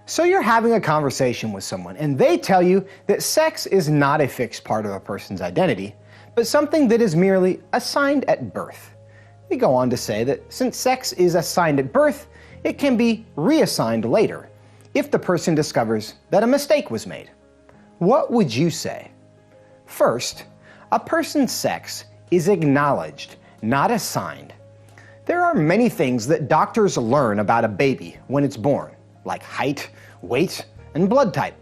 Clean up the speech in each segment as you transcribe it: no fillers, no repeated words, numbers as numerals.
So you're having a conversation with someone and they tell you that sex is not a fixed part of a person's identity, but something that is merely assigned at birth. They go on to say that since sex is assigned at birth, it can be reassigned later if the person discovers that a mistake was made. What would you say? First, a person's sex is acknowledged, not assigned. There are many things that doctors learn about a baby when it's born, like height, weight, and blood type.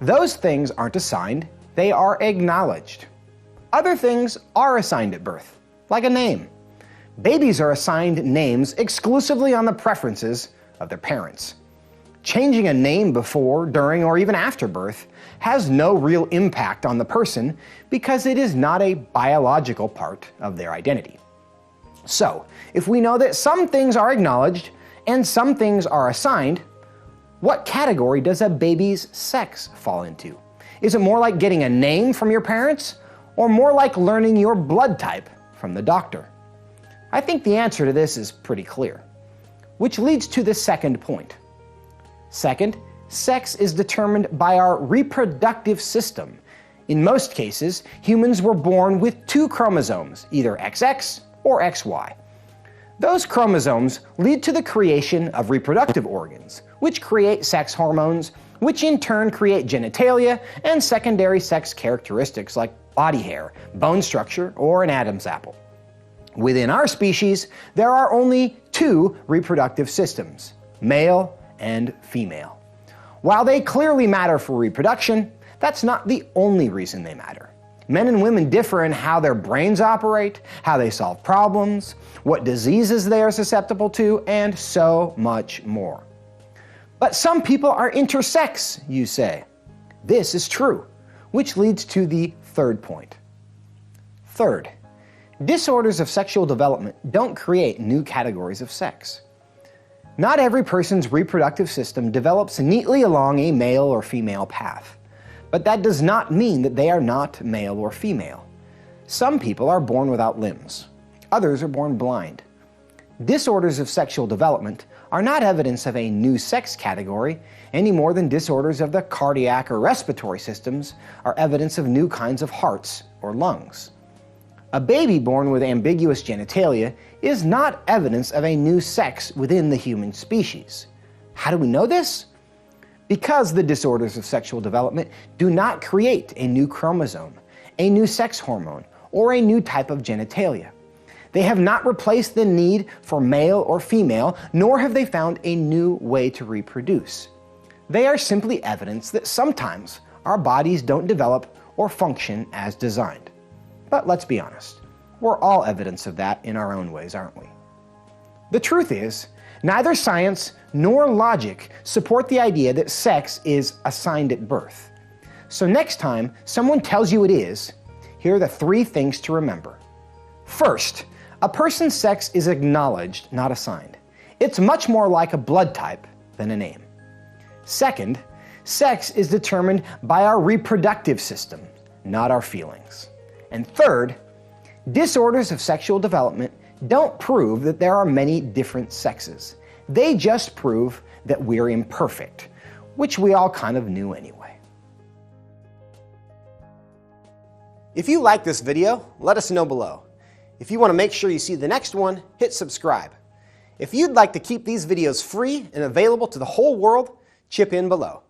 Those things aren't assigned, they are acknowledged. Other things are assigned at birth, like a name. Babies are assigned names exclusively on the preferences of their parents. Changing a name before, during, or even after birth has no real impact on the person because it is not a biological part of their identity. So, if we know that some things are acknowledged and some things are assigned, what category does a baby's sex fall into? Is it more like getting a name from your parents, or more like learning your blood type from the doctor? I think the answer to this is pretty clear, which leads to the second point. Second, sex is determined by our reproductive system. In most cases, humans were born with 2 chromosomes, either XX or XY. Those chromosomes lead to the creation of reproductive organs, which create sex hormones, which in turn create genitalia and secondary sex characteristics like body hair, bone structure, or an Adam's apple. Within our species, there are only 2 reproductive systems, male and female. While they clearly matter for reproduction, that's not the only reason they matter. Men and women differ in how their brains operate, how they solve problems, what diseases they are susceptible to, and so much more. But some people are intersex, you say. This is true, which leads to the third point. Third, disorders of sexual development don't create new categories of sex. Not every person's reproductive system develops neatly along a male or female path. But that does not mean that they are not male or female. Some people are born without limbs. Others are born blind. Disorders of sexual development are not evidence of a new sex category any more than disorders of the cardiac or respiratory systems are evidence of new kinds of hearts or lungs. A baby born with ambiguous genitalia is not evidence of a new sex within the human species. How do we know this? Because the disorders of sexual development do not create a new chromosome, a new sex hormone, or a new type of genitalia. They have not replaced the need for male or female, nor have they found a new way to reproduce. They are simply evidence that sometimes our bodies don't develop or function as designed. But let's be honest, we're all evidence of that in our own ways, aren't we? The truth is, neither science nor logic support the idea that sex is assigned at birth. So next time someone tells you it is, here are the 3 things to remember. First, a person's sex is acknowledged, not assigned. It's much more like a blood type than a name. Second, sex is determined by our reproductive system, not our feelings. And third, disorders of sexual development don't prove that there are many different sexes. They just prove that we're imperfect, which we all kind of knew anyway. If you like this video, let us know below. If you want to make sure you see the next one, hit subscribe. If you'd like to keep these videos free and available to the whole world, chip in below.